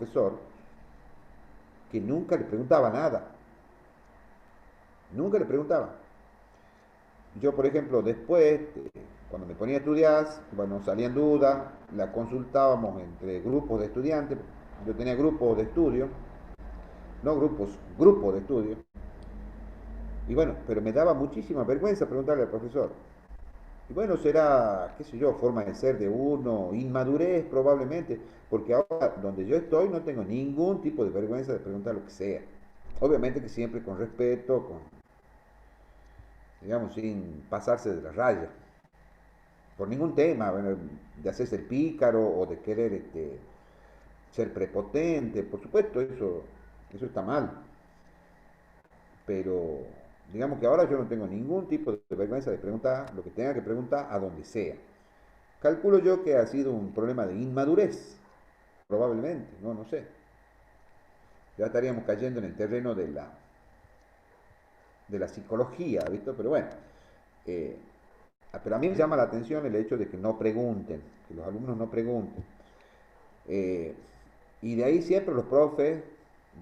profesor que nunca le preguntaba nada, nunca le preguntaba. Yo, por ejemplo, después, cuando me ponía a estudiar, bueno, salían dudas, la consultábamos entre grupos de estudiantes, yo tenía grupos de estudio, no grupos, grupos de estudio, y bueno, pero me daba muchísima vergüenza preguntarle al profesor. Y bueno, será, qué sé yo, forma de ser de uno, inmadurez probablemente, porque ahora donde yo estoy no tengo ningún tipo de vergüenza de preguntar lo que sea. Obviamente que siempre con respeto, con, digamos, sin pasarse de la raya, por ningún tema, bueno, de hacerse el pícaro o de querer ser prepotente, por supuesto, eso está mal, pero digamos que ahora yo no tengo ningún tipo de vergüenza de preguntar lo que tenga que preguntar a donde sea. Calculo yo que ha sido un problema de inmadurez, probablemente, no sé. Ya estaríamos cayendo en el terreno de la psicología, ¿visto? Pero bueno, eh, pero a mí me llama la atención el hecho de que no pregunten, que los alumnos no pregunten. Eh, y de ahí siempre los profes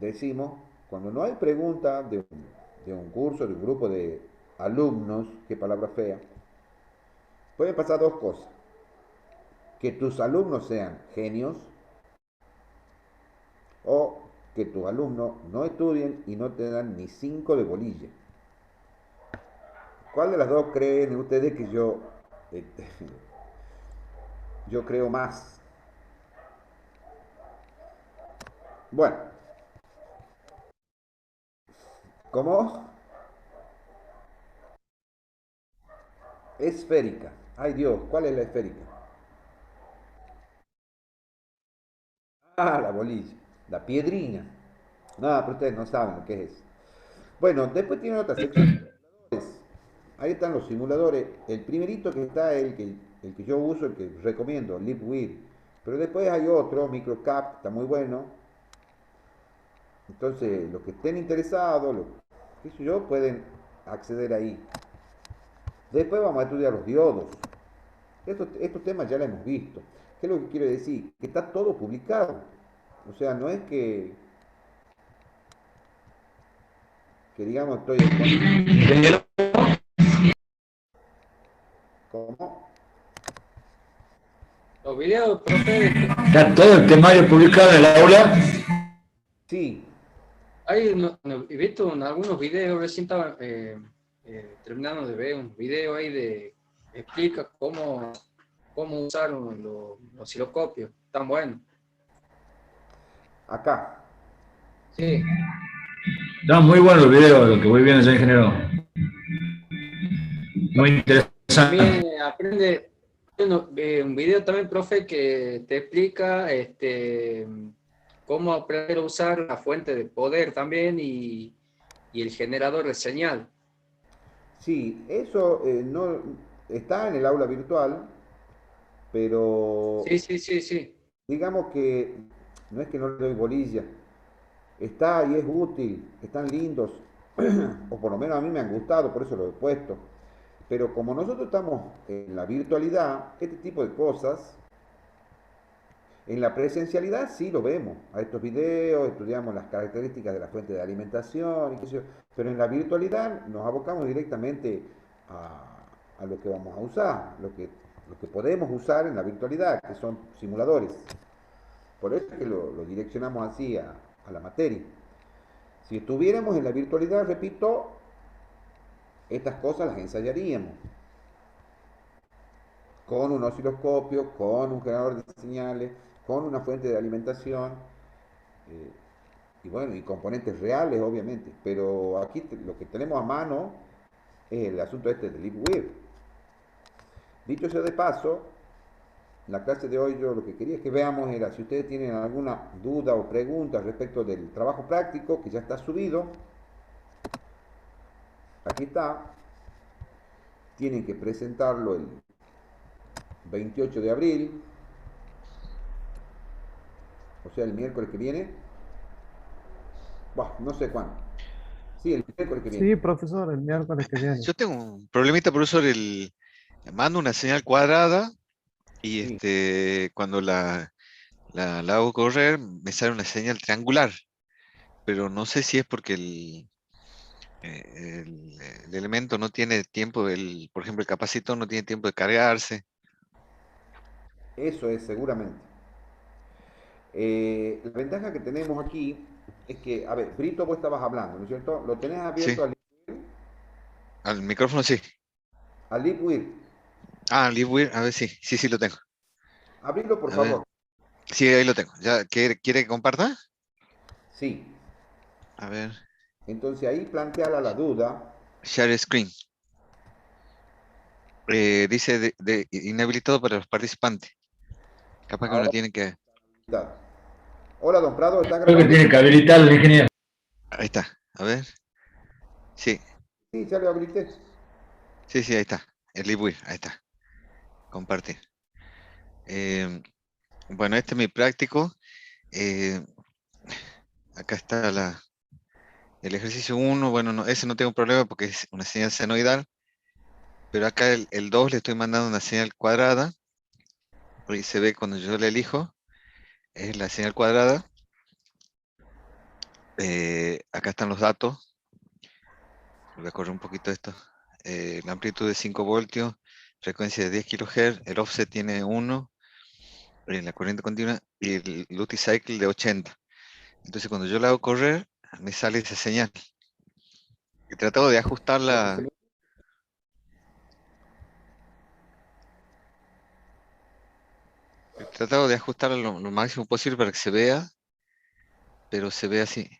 decimos, cuando no hay pregunta de un curso, de un grupo de alumnos, qué palabra fea, pueden pasar dos cosas. Que tus alumnos sean genios o que tus alumnos no estudien y no te dan ni 5 de bolilla. ¿Cuál de las dos creen ustedes que este, yo creo más? Bueno, ¿cómo? Esférica. Ay Dios, ¿cuál es la esférica? Ah, la bolilla, la piedrina. No, pero ustedes no saben lo que es eso. Bueno, después tiene otra sección. Ahí están los simuladores. El primerito que está, el que yo uso, el que recomiendo, LibWheel. Pero después hay otro, MicroCap, está muy bueno. Entonces, los que estén interesados, qué sé yo, pueden acceder ahí. Después vamos a estudiar los diodos. Estos temas ya los hemos visto. ¿Qué es lo que quiero decir? Que está todo publicado. O sea, no es que digamos estoy... ¿Cómo? Los videos, profe, Está todo el temario publicado en el aula. Sí, hay he visto algunos videos, recién estaba terminando de ver un video ahí de explica cómo usar los osciloscopios, tan bueno. acá. Sí, Están muy buenos los videos, lo que voy viendo, señor ingeniero. Muy también interesante. aprende un video también, profe, que te explica cómo aprender a usar la fuente de poder también y el generador de señal. Sí, eso no está en el aula virtual, pero Sí, sí, sí, sí. digamos que no es que no le doy bolilla, está y es útil, están lindos, o por lo menos a mí me han gustado, por eso lo he puesto. Pero como nosotros estamos en la virtualidad, este tipo de cosas, en la presencialidad sí lo vemos, a estos videos, estudiamos las características de la fuente de alimentación, y qué sé yo, pero en la virtualidad nos abocamos directamente a lo que vamos a usar, lo que podemos usar en la virtualidad, que son simuladores. Por eso es que lo direccionamos así a la materia. Si estuviéramos en la virtualidad, repito, estas cosas las ensayaríamos con un osciloscopio, con un generador de señales, con una fuente de alimentación, eh, y bueno, y componentes reales, obviamente. Pero aquí lo que tenemos a mano es el asunto este del LibWheel. Dicho sea de paso, la clase de hoy yo lo que quería es que veamos era si ustedes tienen alguna duda o pregunta respecto del trabajo práctico que ya está subido. Aquí está. Tienen que presentarlo el 28 de abril, o sea, el miércoles que viene. Buah, no sé cuándo. Sí, el miércoles que viene. Sí, profesor, el miércoles que viene. Yo tengo un problemita, profesor, mando una señal cuadrada y Sí, cuando la hago correr, me sale una señal triangular, pero no sé si es porque el elemento no tiene tiempo, por ejemplo, el capacitor no tiene tiempo de cargarse. Eso es seguramente. La ventaja que tenemos aquí es que, a ver, Brito, vos estabas hablando, ¿no es cierto? Lo tenés Sí, abierto al micrófono sí. al LibWhir. Ah, LiveWire, a ver, sí, sí lo tengo. Abrilo, por A ver, favor. sí, ahí lo tengo. ¿Ya quiere que comparta? Sí. A ver, Entonces ahí planteala la duda. share screen. Dice inhabilitado para los participantes. Capaz que uno Ahora tiene que... está. Hola, don Prado, ¿está Creo que grabando? tiene que habilitar el ingeniero. Ahí está, a ver. Sí, Sí, ya lo habilité. sí, ahí está. El LiveWire, ahí está. Compartir. Em, bueno, este es mi práctico. Eh, acá está el ejercicio 1. Bueno, ese no tengo problema porque es una señal senoidal. Pero acá el 2 le estoy mandando una señal cuadrada. Y se ve cuando yo le elijo. Es la señal cuadrada. Acá están los datos. Voy a correr un poquito esto. La amplitud de 5 voltios. Frecuencia de 10 kHz. El offset tiene 1. La corriente continua. Y el duty cycle de 80. Entonces cuando yo la hago correr, me sale esa señal. He tratado de ajustarla. He tratado de ajustarla lo máximo posible para que se vea, pero se ve así.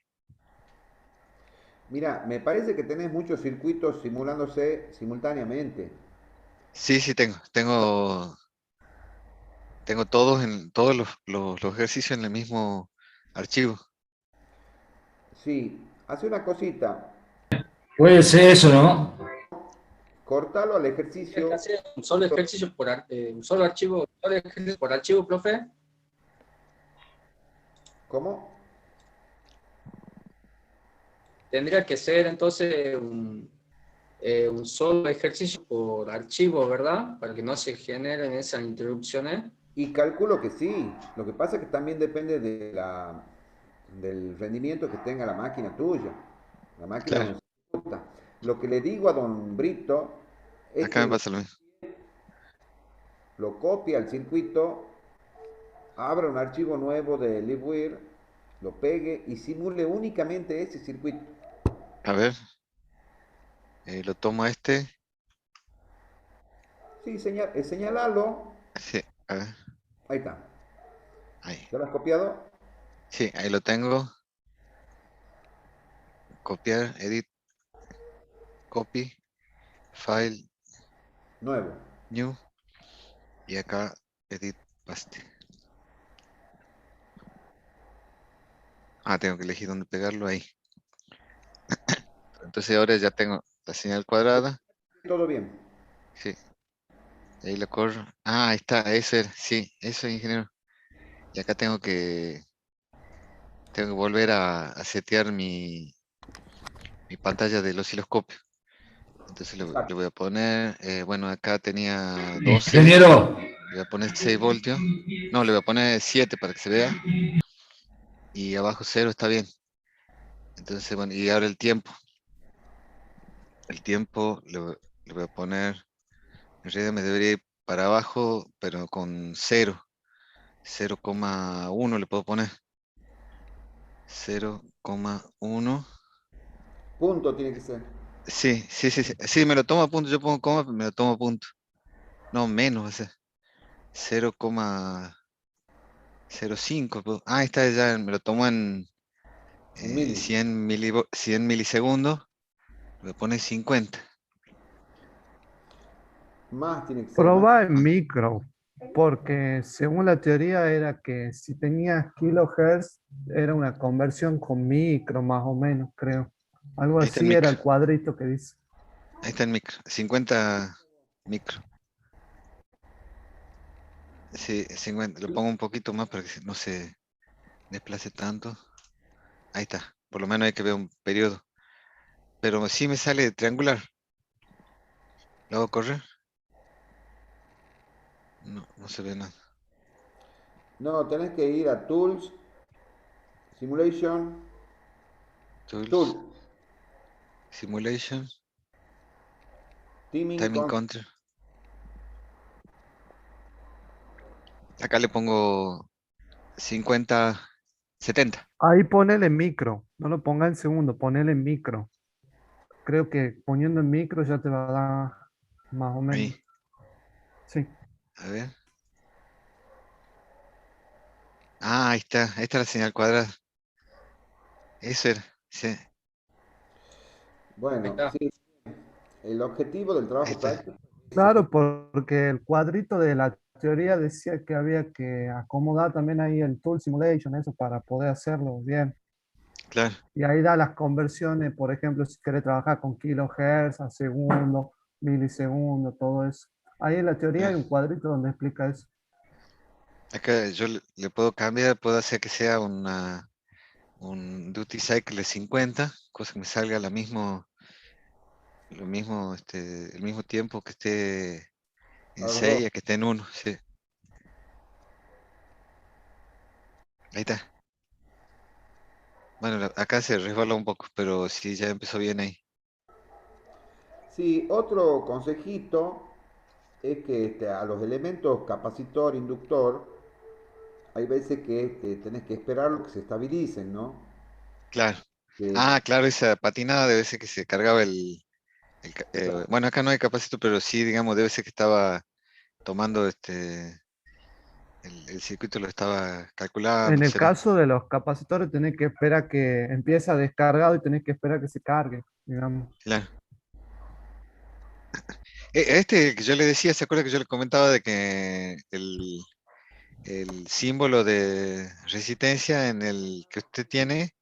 Mira, me parece que tenés muchos circuitos simulándose simultáneamente. Sí, tengo todos los ejercicios en el mismo archivo. Sí, hace una cosita. Puede ser eso, ¿no? Cortalo al ¿Hay que ejercicio. hacer un solo ejercicio un solo archivo, solo ejercicio por archivo, profe? ¿Cómo? Tendría que ser entonces un solo ejercicio por archivo, ¿verdad? Para que no se generen esas interrupciones. Y calculo que sí. Lo que pasa es que también depende del rendimiento que tenga la máquina tuya. La máquina Claro, donde se ejecuta. Lo que le digo a don Brito es acá que me pasa lo mismo. lo copie al circuito, abra un archivo nuevo de LibWire, lo pegue y simule únicamente ese circuito. A ver, lo tomo a este. Sí, señalalo. Sí, a ver, Ahí está. ahí. ¿Ya lo has copiado? Sí, ahí lo tengo. Copiar, edit, copy, file, Nuevo. new. Y acá, edit, paste. Ah, tengo que elegir dónde pegarlo ahí. Entonces ahora ya tengo la señal cuadrada. Todo bien. Sí, ahí lo corro. Ah, ahí está, eso era. Sí, eso es, ingeniero. Y acá tengo que volver a setear mi pantalla del osciloscopio. Entonces le Exacto. voy a poner, bueno, acá tenía 12, le Ingeniero, voy a poner 6 voltios. No, le voy a poner 7 para que se vea. Y abajo 0 está bien. Entonces, bueno, y ahora el tiempo. El tiempo le voy a poner, en realidad me debería ir para abajo, pero con 0. 0,1 le puedo poner. 0,1. Punto tiene que ser. Sí, me lo tomo a punto. Yo pongo coma, pero me lo tomo a punto. No, menos, o sea, 0,05. Ahí está, ya me lo tomo en En mil. 100 milisegundos. Le pone 50. Más tiene que ser, más. Proba en micro, porque según la teoría era que si tenías kilohertz era una conversión con micro, más o menos, creo. Algo Ahí está el así era micro. el cuadrito que dice. Ahí está el micro. 50 micro. Sí, 50. Lo pongo un poquito más para que no se desplace tanto. Ahí está. Por lo menos hay que ver un periodo. Pero sí me sale triangular. ¿Lo hago correr? No, no se ve nada. No, tenés que ir a Tools, Simulation, Tools, Tool, Simulation, Timing Timing con... Control. Acá le pongo 50, 70. Ahí ponele en micro, no lo ponga en segundo, ponele en micro. Creo que poniendo en micro ya te va a dar más o Ahí, menos. Sí. a ver. Ah, ahí está la señal cuadrada. Eso era, sí, Ahí Bueno, está. sí, el objetivo del ahí trabajo está. práctico es ese. Claro, porque el cuadrito de la teoría decía que había que acomodar también ahí el tool simulation, eso para poder hacerlo bien. Claro. Y ahí da las conversiones, por ejemplo, si querés trabajar con kilohertz a segundo, milisegundo, todo eso. Ahí en la teoría hay un cuadrito donde explica eso. Acá yo le puedo cambiar, puedo hacer que sea un duty cycle de 50, cosa que me salga el mismo tiempo que esté en A los dos. 6 a que esté en 1. Sí. Ahí está. Bueno, acá se resbala un poco, pero sí, ya empezó bien ahí. Sí, otro consejito es que a los elementos capacitor, inductor, hay veces que tenés que esperar que se estabilicen, ¿no? Claro. Que, Ah, claro, esa patinada debe ser que se cargaba claro, bueno, acá no hay capacitor, pero sí, digamos, debe ser que estaba tomando el circuito lo estaba calculando, En el será. caso de los capacitores, tenés que esperar que empiece descargado y tenés que esperar que se cargue, digamos. Claro. Este que yo le decía, ¿se acuerda que yo le comentaba de que el símbolo de resistencia en el que usted tiene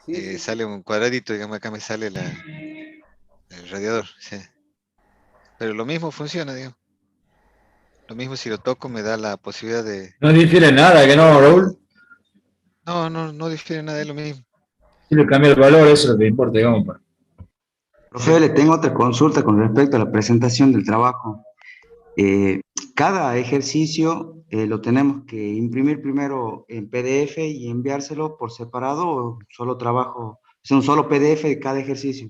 sí, sí, sí. sale un cuadradito, digamos, acá me sale el radiador, sí. Pero lo mismo funciona, digamos. Lo mismo si lo toco me da la posibilidad de... No difiere nada, que no, Raúl. No, no, no difiere nada, es lo mismo. Si le cambia el valor, eso es lo que importa, digamos. Sí. Profe, le tengo otra consulta con respecto a la presentación del trabajo. Eh, Cada ejercicio lo tenemos que imprimir primero en PDF y enviárselo por separado o solo trabajo, es un solo PDF de cada ejercicio.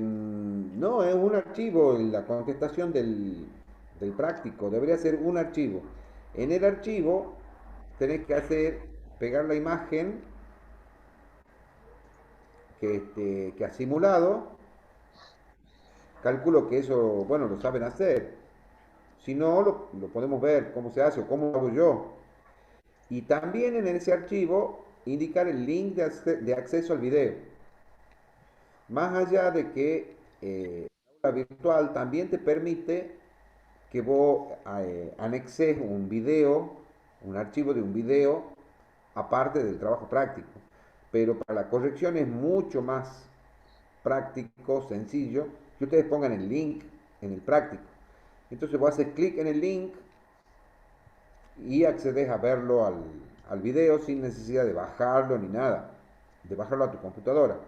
No, es un archivo, la contestación del práctico, debería ser un archivo. En el archivo tenés que pegar la imagen que has simulado. Calculo que eso, bueno, lo saben hacer. Si no, lo podemos ver cómo se hace o cómo lo hago yo. Y también en ese archivo indicar el link de acceso al video. Más allá de que la virtual también te permite que vos anexes un video, un archivo de un video, aparte del trabajo práctico. Pero para la corrección es mucho más práctico, sencillo, que ustedes pongan el link en el práctico. Entonces vos haces clic en el link y accedes a verlo al video sin necesidad de bajarlo ni nada, de bajarlo a tu computadora.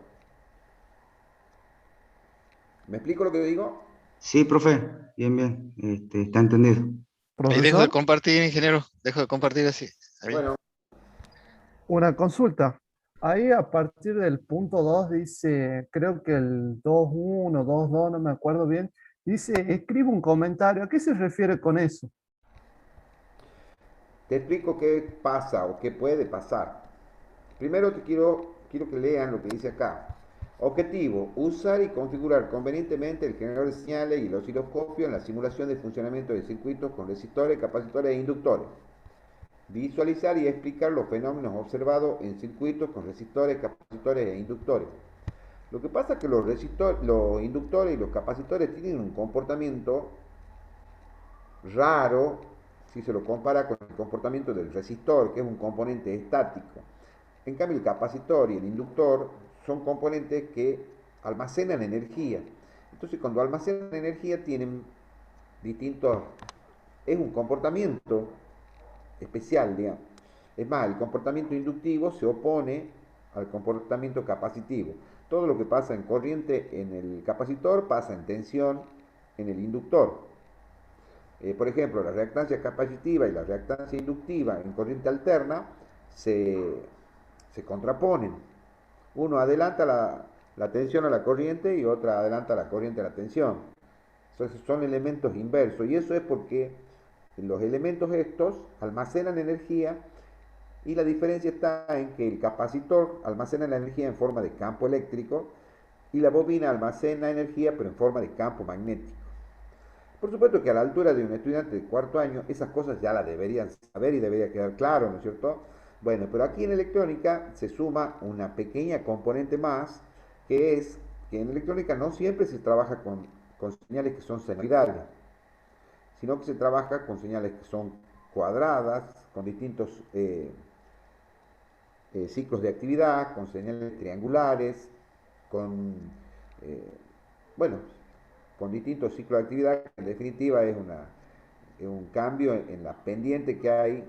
¿Me explico lo que digo? Sí, profe, bien, bien, está entendido. Ahí dejo de Profesor, compartir, ingeniero. Dejo de compartir así. Ahí. Bueno, una consulta. Ahí a partir del punto 2 dice, creo que el 2.1, 2.2, no me acuerdo bien, dice, escribe un comentario. ¿A qué se refiere con eso? te explico qué pasa o qué puede pasar. Primero quiero que lean lo que dice acá. Objetivo, usar y configurar convenientemente el generador de señales y el osciloscopio en la simulación de funcionamiento de circuitos con resistores, capacitores e inductores. Visualizar y explicar los fenómenos observados en circuitos con resistores, capacitores e inductores. Lo que pasa es que los inductores y los capacitores tienen un comportamiento raro si se lo compara con el comportamiento del resistor, que es un componente estático. En cambio, el capacitor y el inductor son componentes que almacenan energía. Entonces, cuando almacenan energía tienen distintos... Es un comportamiento especial, digamos. Es más, el comportamiento inductivo se opone al comportamiento capacitivo. Todo lo que pasa en corriente en el capacitor pasa en tensión en el inductor. Por ejemplo, la reactancia capacitiva y la reactancia inductiva en corriente alterna se, se contraponen. Uno adelanta la tensión a la corriente y otra adelanta la corriente a la tensión. Entonces son elementos inversos y eso es porque los elementos estos almacenan energía y la diferencia está en que el capacitor almacena la energía en forma de campo eléctrico y la bobina almacena energía pero en forma de campo magnético. Por supuesto que a la altura de un estudiante de cuarto año esas cosas ya las deberían saber y debería quedar claro, ¿no es cierto? Bueno, pero aquí en electrónica se suma una pequeña componente más, que es que en electrónica no siempre se trabaja con señales que son senoidales, sino que se trabaja con señales que son cuadradas, con distintos ciclos de actividad, con señales triangulares, con, eh, bueno, con distintos ciclos de actividad, que en definitiva es un cambio en la pendiente que hay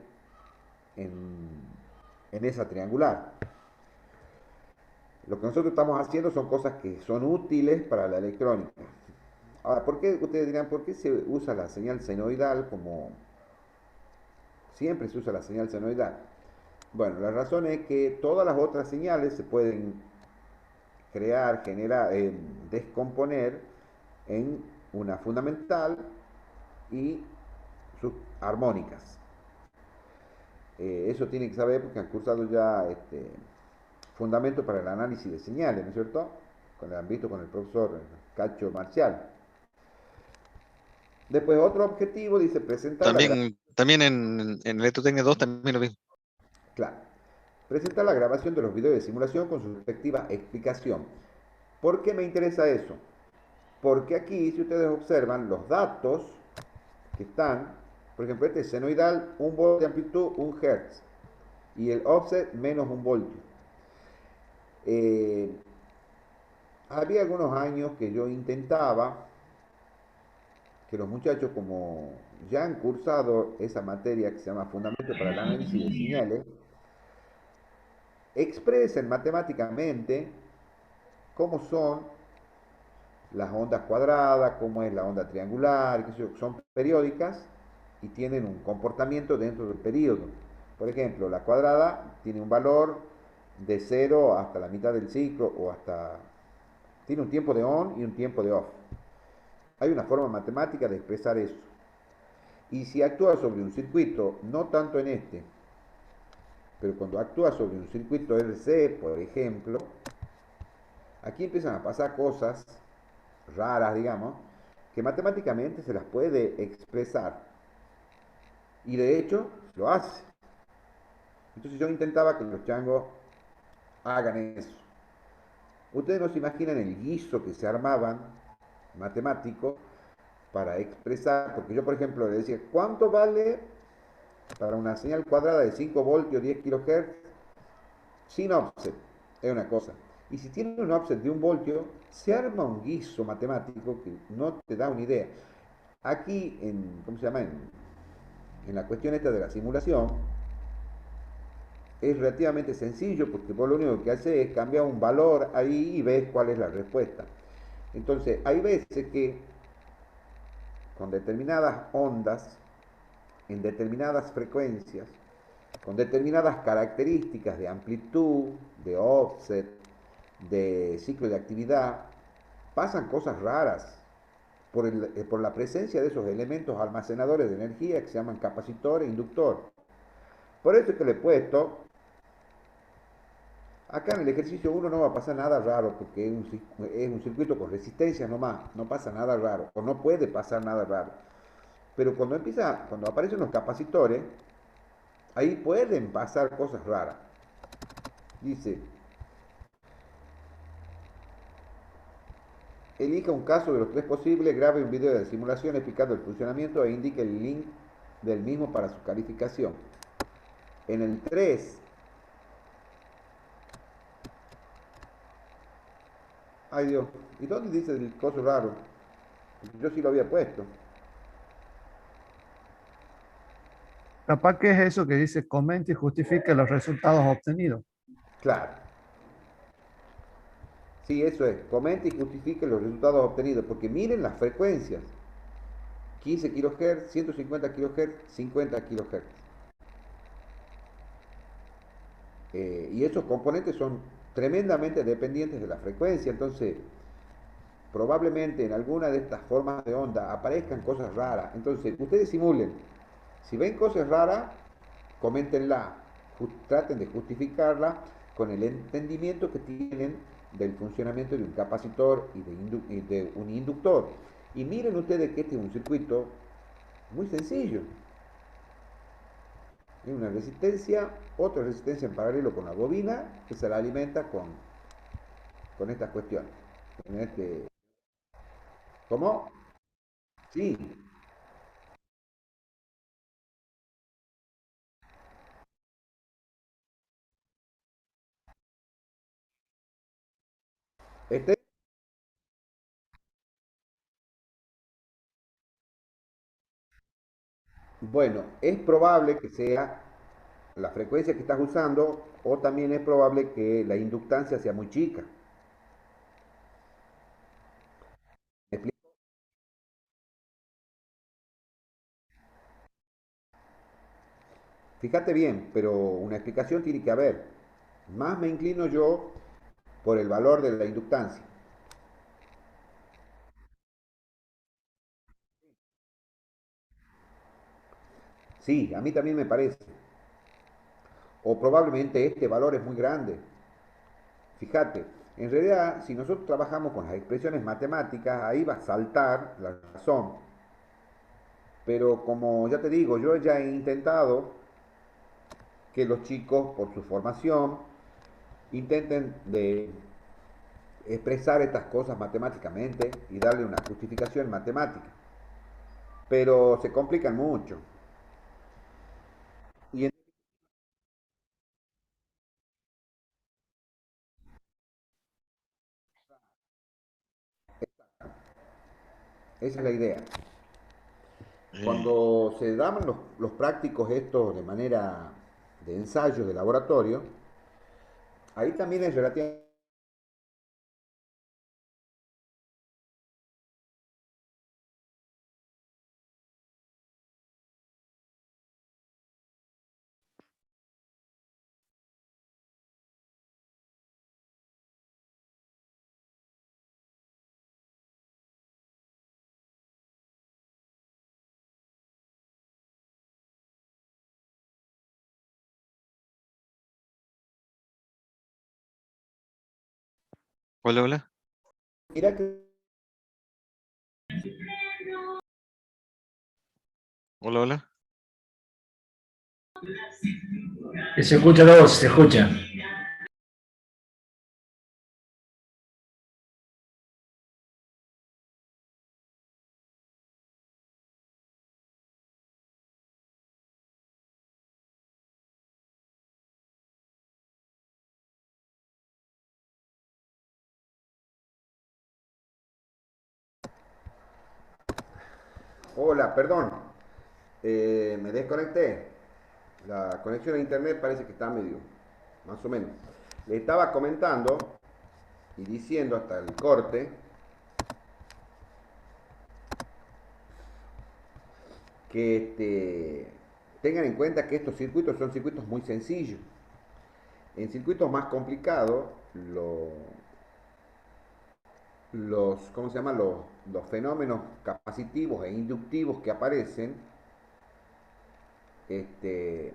en, en esa triangular. Lo que nosotros estamos haciendo son cosas que son útiles para la electrónica. Ahora, ¿por qué, ustedes dirán, por qué se usa la señal senoidal como siempre se usa la señal senoidal? Bueno, la razón es que todas las otras señales se pueden crear, generar, descomponer en una fundamental y sus armónicas. Eso tienen que saber porque han cursado ya fundamento para el análisis de señales, ¿no es cierto? Lo han visto con el profesor Cacho Marcial. Después otro objetivo dice presentar También en Electrotecnia 2 también lo mismo. Claro. Presentar la grabación de los videos de simulación con su respectiva explicación. ¿Por qué me interesa eso? Porque aquí, si ustedes observan, los datos que están, por ejemplo, este es senoidal, 1 volt de amplitud, 1 Hz, y el offset menos 1 voltio. Había algunos años que yo intentaba que los muchachos, como ya han cursado esa materia que se llama Fundamento para el Análisis de Señales, expresen matemáticamente cómo son las ondas cuadradas, cómo es la onda triangular, que son periódicas y tienen un comportamiento dentro del periodo. Por ejemplo, la cuadrada tiene un valor de 0 hasta la mitad del ciclo o hasta... tiene un tiempo de on y un tiempo de off. Hay una forma matemática de expresar eso. Y si actúa sobre un circuito, no tanto en este, pero cuando actúa sobre un circuito RC, por ejemplo, aquí empiezan a pasar cosas raras, digamos, que matemáticamente se las puede expresar. Y de hecho, lo hace. Entonces yo intentaba que los changos hagan eso. Ustedes no se imaginan el guiso que se armaban matemático para expresar, porque yo por ejemplo le decía, ¿cuánto vale para una señal cuadrada de 5 voltios 10 kHz sin offset? Es una cosa. Y si tiene un offset de 1 voltio, se arma un guiso matemático que no te da una idea. Aquí, ¿cómo se llama? En la cuestión esta de la simulación, es relativamente sencillo porque vos lo único que haces es cambiar un valor ahí y ves cuál es la respuesta. Entonces, hay veces que con determinadas ondas, en determinadas frecuencias, con determinadas características de amplitud, de offset, de ciclo de actividad, pasan cosas raras por la presencia de esos elementos almacenadores de energía que se llaman capacitor e inductor. Por eso es que le he puesto, acá en el ejercicio 1 no va a pasar nada raro, porque es un circuito con resistencias nomás, no pasa nada raro, o no puede pasar nada raro. Pero cuando aparecen los capacitores, ahí pueden pasar cosas raras. Dice, elija un caso de los 3 posibles, grabe un video de simulación explicando el funcionamiento e indique el link del mismo para su calificación. En el 3, ay Dios, ¿y dónde dice el coso raro? Yo sí lo había puesto. Capaz que es eso que dice, comente y justifique los resultados obtenidos. Claro. Sí, eso es. Comente y justifique los resultados obtenidos, porque miren las frecuencias. 15 kHz, 150 kHz, 50 kHz. Y esos componentes son tremendamente dependientes de la frecuencia, entonces probablemente en alguna de estas formas de onda aparezcan cosas raras. Entonces, ustedes simulen. Si ven cosas raras, coméntenla, traten de justificarla con el entendimiento que tienen del funcionamiento de un capacitor y de un inductor. Y miren ustedes que este es un circuito muy sencillo. Hay una resistencia, otra resistencia en paralelo con la bobina que se la alimenta con estas cuestiones. ¿Cómo? Sí. Este, bueno, es probable que sea la frecuencia que estás usando o también es probable que la inductancia sea muy chica. ¿Me explico? Fíjate bien, pero una explicación tiene que haber. Más me inclino yo por el valor de la inductancia. Sí, a mí también me parece. O probablemente este valor es muy grande. Fíjate, en realidad, si nosotros trabajamos con las expresiones matemáticas, ahí va a saltar la razón. Pero como ya te digo, yo ya he intentado que los chicos, por su formación, intenten de expresar estas cosas matemáticamente y darle una justificación matemática. Pero se complican mucho. Y esa es la idea. Eh, Cuando se dan los prácticos estos de manera de ensayo de laboratorio, ahí también es relativamente... Hola, hola. Mira que Hola, hola. Que se escucha la voz, se escucha. hola, perdón, me desconecté. La conexión a internet parece que está medio, más o menos. Le estaba comentando y diciendo hasta el corte que tengan en cuenta que estos circuitos son circuitos muy sencillos. En circuitos más complicados, ¿cómo se llama? Los fenómenos capacitivos e inductivos que aparecen, este,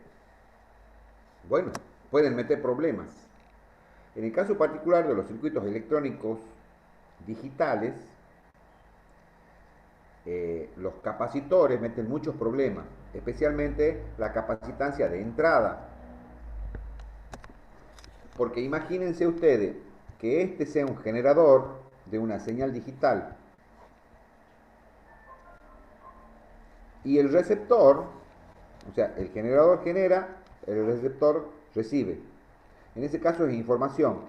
bueno, pueden meter problemas. En el caso particular de los circuitos electrónicos digitales, los capacitores meten muchos problemas, especialmente la capacitancia de entrada. Porque imagínense ustedes que este sea un generador de una señal digital y el receptor, o sea, el generador genera, el receptor recibe. En ese caso es información.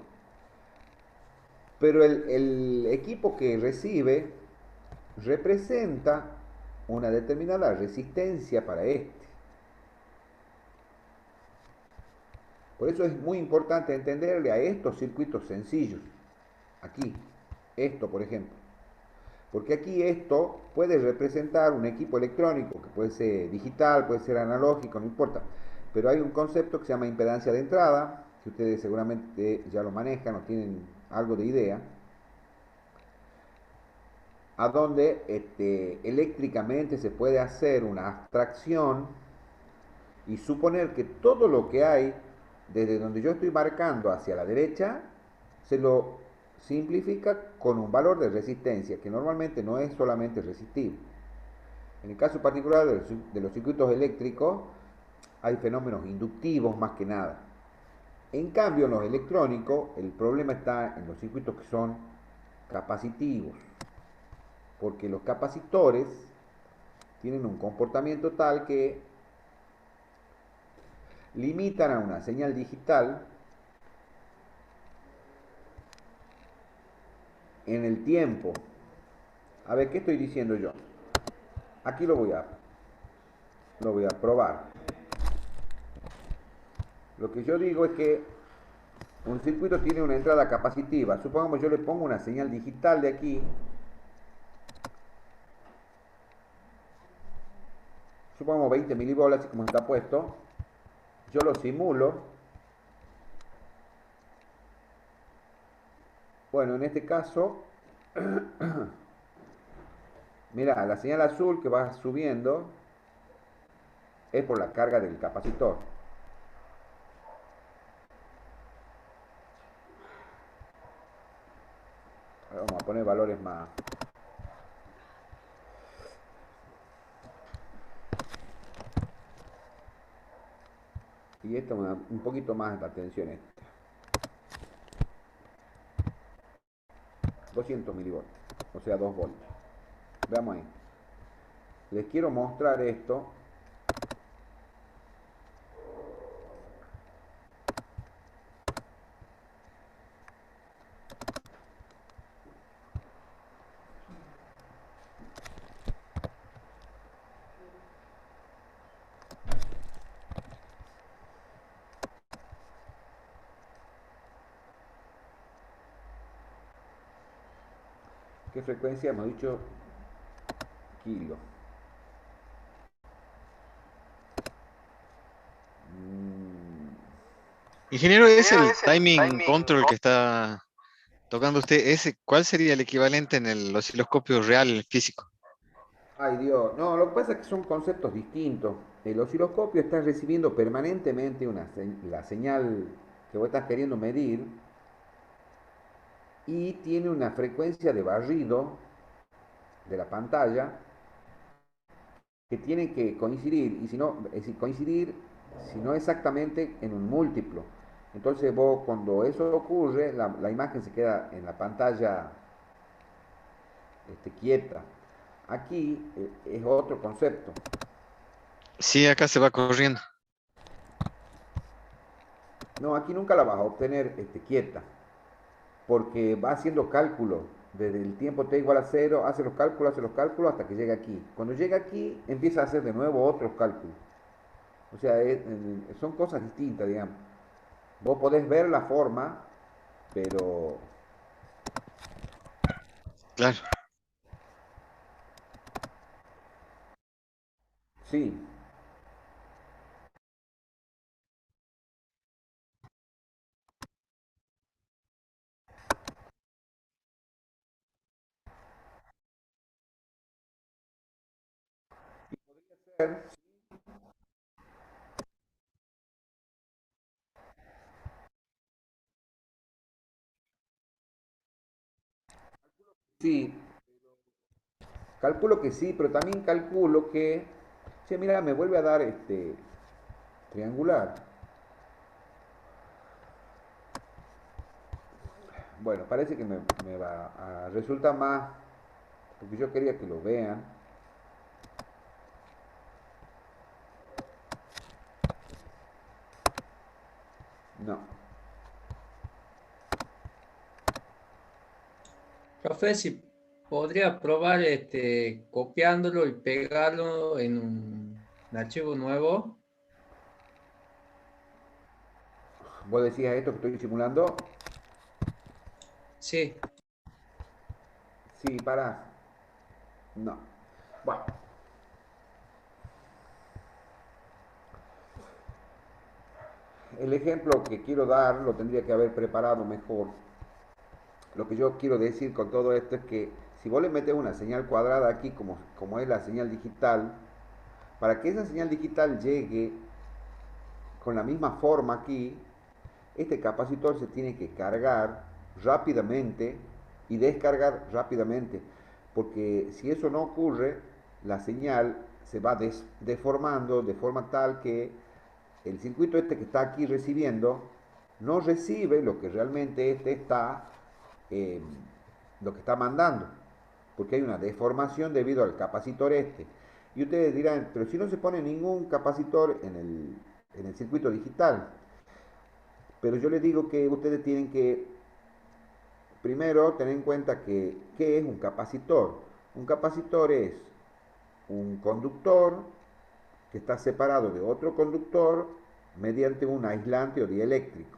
Pero el equipo que recibe representa una determinada resistencia para este. Por eso es muy importante entenderle a estos circuitos sencillos. Aquí, esto por ejemplo. Porque aquí esto puede representar un equipo electrónico, que puede ser digital, puede ser analógico, no importa. Pero hay un concepto que se llama impedancia de entrada, que ustedes seguramente ya lo manejan o tienen algo de idea, a donde eléctricamente se puede hacer una abstracción y suponer que todo lo que hay desde donde yo estoy marcando hacia la derecha se lo simplifica con un valor de resistencia que normalmente no es solamente resistivo. En el caso particular de los circuitos eléctricos hay fenómenos inductivos más que nada. En cambio, en los electrónicos el problema está en los circuitos que son capacitivos, porque los capacitores tienen un comportamiento tal que limitan a una señal digital en el tiempo. A ver, ¿qué estoy diciendo yo? Aquí lo voy a probar. Lo que yo digo es que un circuito tiene una entrada capacitiva. Supongamos yo le pongo una señal digital de aquí. Supongamos 20 milivolts, así como está puesto. Yo lo simulo. Bueno, en este caso, mira, la señal azul que va subiendo es por la carga del capacitor. Ahora vamos a poner valores más. Y esto un poquito más de atención. 200 milivolts, o sea 2 voltios. Veamos ahí. Les quiero mostrar esto. ¿Qué frecuencia? Hemos dicho kilo. Ingeniero, ¿es el timing control que está tocando usted? ¿Cuál sería el equivalente en el osciloscopio real físico? Ay Dios, no, lo que pasa es que son conceptos distintos. El osciloscopio está recibiendo permanentemente la señal que vos estás queriendo medir y tiene una frecuencia de barrido de la pantalla que tiene que coincidir, y si no, es decir, coincidir, si no exactamente, en un múltiplo. Entonces vos cuando eso ocurre, la imagen se queda en la pantalla quieta. Aquí es otro concepto. Sí, acá se va corriendo. No, aquí nunca la vas a obtener quieta, porque va haciendo cálculos. Desde el tiempo t igual a 0, hace los cálculos hasta que llega aquí. Cuando llega aquí, empieza a hacer de nuevo otros cálculos. O sea, son cosas distintas, digamos. Vos podés ver la forma, pero Claro. sí. Sí, calculo que sí, pero también calculo que, che, mira, me vuelve a dar triangular. Bueno, parece que me va a resulta más, porque yo quería que lo vean. No. Profe, si podría probar copiándolo y pegarlo en un archivo nuevo. Vos decías esto que estoy simulando. Sí, Sí, para. No. Bueno, el ejemplo que quiero dar lo tendría que haber preparado mejor. Lo que yo quiero decir con todo esto es que si vos le metes una señal cuadrada aquí, como es la señal digital, para que esa señal digital llegue con la misma forma aquí, este capacitor se tiene que cargar rápidamente y descargar rápidamente, porque si eso no ocurre, la señal se va deformando de forma tal que el circuito este que está aquí recibiendo no recibe lo que realmente este está, eh, lo que está mandando, porque hay una deformación debido al capacitor este. Y ustedes dirán, pero si no se pone ningún capacitor en el circuito digital. Pero yo les digo que ustedes tienen que primero tener en cuenta que ¿qué es un capacitor? Un capacitor es un conductor que está separado de otro conductor mediante un aislante o dieléctrico.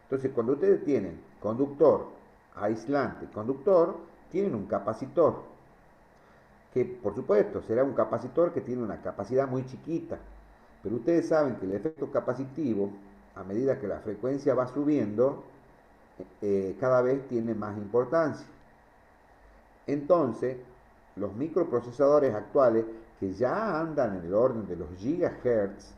Entonces, cuando ustedes tienen conductor, aislante, conductor, tienen un capacitor, que por supuesto será un capacitor que tiene una capacidad muy chiquita, pero ustedes saben que el efecto capacitivo, a medida que la frecuencia va subiendo, cada vez tiene más importancia. Entonces, los microprocesadores actuales, que ya andan en el orden de los gigahertz,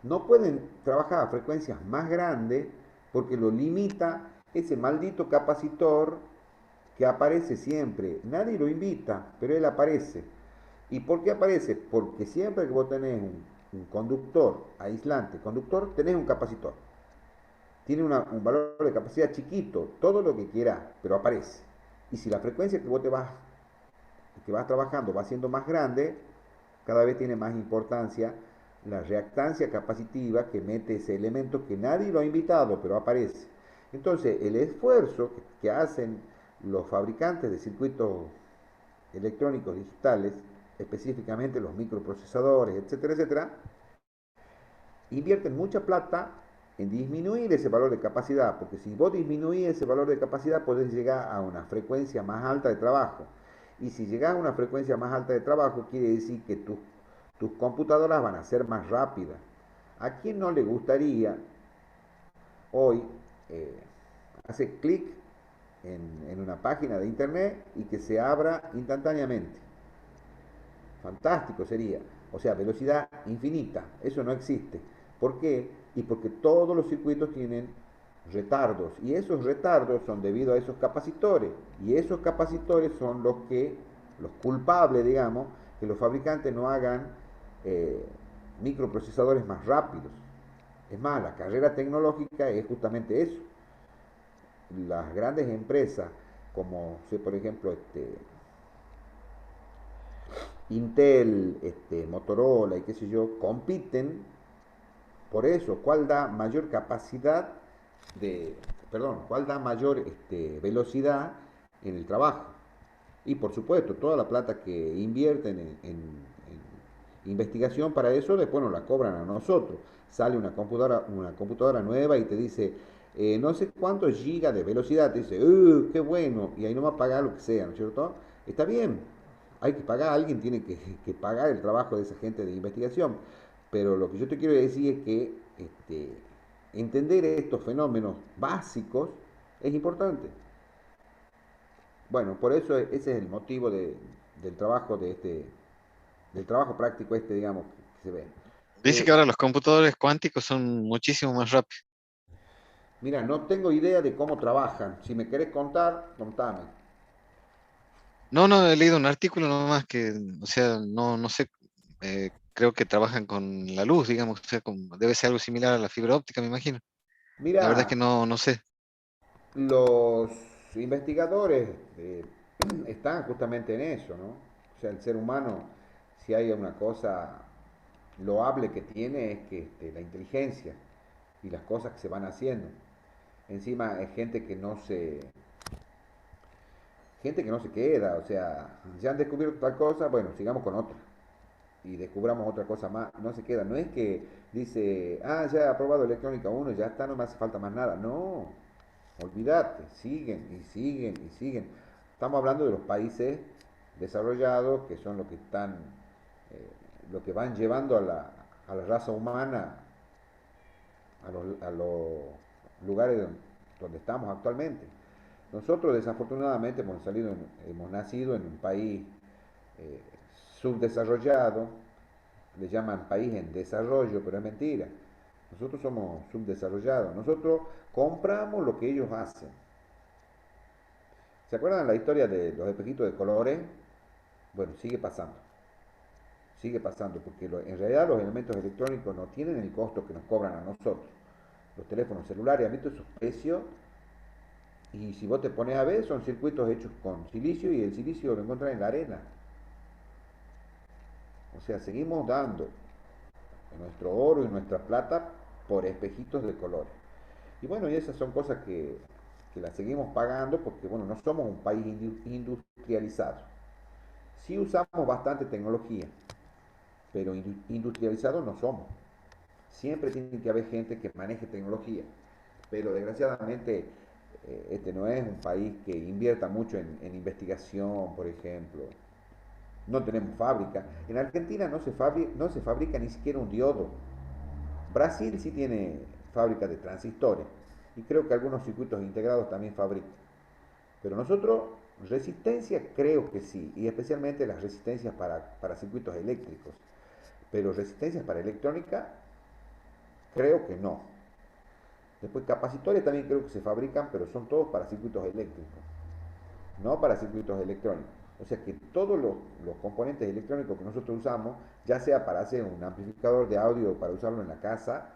no pueden trabajar a frecuencias más grandes porque lo limita ese maldito capacitor que aparece siempre. Nadie lo invita, pero él aparece. ¿Y por qué aparece? Porque siempre que vos tenés un conductor aislante, conductor, tenés un capacitor. Tiene un valor de capacidad chiquito, todo lo que quieras, pero aparece. Y si la frecuencia que vos que vas trabajando va siendo más grande, cada vez tiene más importancia la reactancia capacitiva que mete ese elemento que nadie lo ha invitado, pero aparece. Entonces, el esfuerzo que hacen los fabricantes de circuitos electrónicos digitales, específicamente los microprocesadores, etcétera, etcétera, invierten mucha plata en disminuir ese valor de capacidad, porque si vos disminuís ese valor de capacidad, podés llegar a una frecuencia más alta de trabajo. Y si llegás a una frecuencia más alta de trabajo, quiere decir que tus computadoras van a ser más rápidas. ¿A quién no le gustaría hoy hacer clic en una página de internet y que se abra instantáneamente? Fantástico sería. O sea, velocidad infinita. Eso no existe. ¿Por qué? Y porque todos los circuitos tienen retardos. Y esos retardos son debido a esos capacitores. Y esos capacitores son los culpables, digamos, que los fabricantes no hagan microprocesadores más rápidos. Es más, la carrera tecnológica es justamente eso. Las grandes empresas, como por ejemplo, Intel, Motorola y qué sé yo, compiten por eso, cuál da mayor capacidad cuál da mayor velocidad en el trabajo. Y por supuesto, toda la plata que invierten en investigación para eso, después nos la cobran a nosotros. Sale una computadora nueva y te dice, no sé cuántos gigas de velocidad, te dice, qué bueno, y ahí nomás pagar lo que sea, ¿no es cierto? Está bien, hay que pagar, alguien tiene que pagar el trabajo de esa gente de investigación, pero lo que yo te quiero decir es que entender estos fenómenos básicos es importante. Bueno, por eso ese es el motivo del trabajo del trabajo práctico digamos, que se ve. Dice que ahora los computadores cuánticos son muchísimo más rápidos. Mira, no tengo idea de cómo trabajan. Si me querés contar, contame. No, no, he leído un artículo nomás que, o sea, no sé, creo que trabajan con la luz, digamos, o sea, debe ser algo similar a la fibra óptica, me imagino. La verdad es que Mira, no sé. los investigadores están justamente en eso, ¿no? O sea, el ser humano, si hay una cosa loable que tiene, es que la inteligencia y las cosas que se van haciendo. Encima es gente que no se queda, o sea, ya han descubierto tal cosa, bueno, sigamos con otra y descubramos otra cosa más, no se queda, no es que dice, ya he aprobado electrónica 1, ya está, no me hace falta más nada, no, olvídate, siguen y siguen y siguen. Estamos hablando de los países desarrollados, que son los que están, lo que van llevando a la raza humana a los lugares donde estamos actualmente. Nosotros desafortunadamente hemos nacido en un país eh, subdesarrollado, le llaman país en desarrollo, pero es mentira. Nosotros somos subdesarrollados. Nosotros compramos lo que ellos hacen. ¿Se acuerdan la historia de los espejitos de colores? Bueno, sigue pasando. Sigue pasando, porque en realidad los elementos electrónicos no tienen el costo que nos cobran a nosotros. Los teléfonos celulares han visto sus precios, y si vos te pones a ver, son circuitos hechos con silicio, y el silicio lo encuentras en la arena. O sea, seguimos dando nuestro oro y nuestra plata por espejitos de colores. Y bueno, y esas son cosas que las seguimos pagando porque, bueno, no somos un país industrializado. Sí usamos bastante tecnología, pero industrializados no somos. Siempre tiene que haber gente que maneje tecnología, pero desgraciadamente este no es un país que invierta mucho en investigación, por ejemplo. No tenemos fábrica. En Argentina no se fabrica ni siquiera un diodo. Brasil sí tiene fábrica de transistores y creo que algunos circuitos integrados también fabrican. Pero nosotros, resistencia creo que sí, y especialmente las resistencias para circuitos eléctricos. Pero resistencias para electrónica, creo que no. Después capacitores también creo que se fabrican, pero son todos para circuitos eléctricos, no para circuitos electrónicos. O sea que todos los componentes electrónicos que nosotros usamos, ya sea para hacer un amplificador de audio o para usarlo en la casa,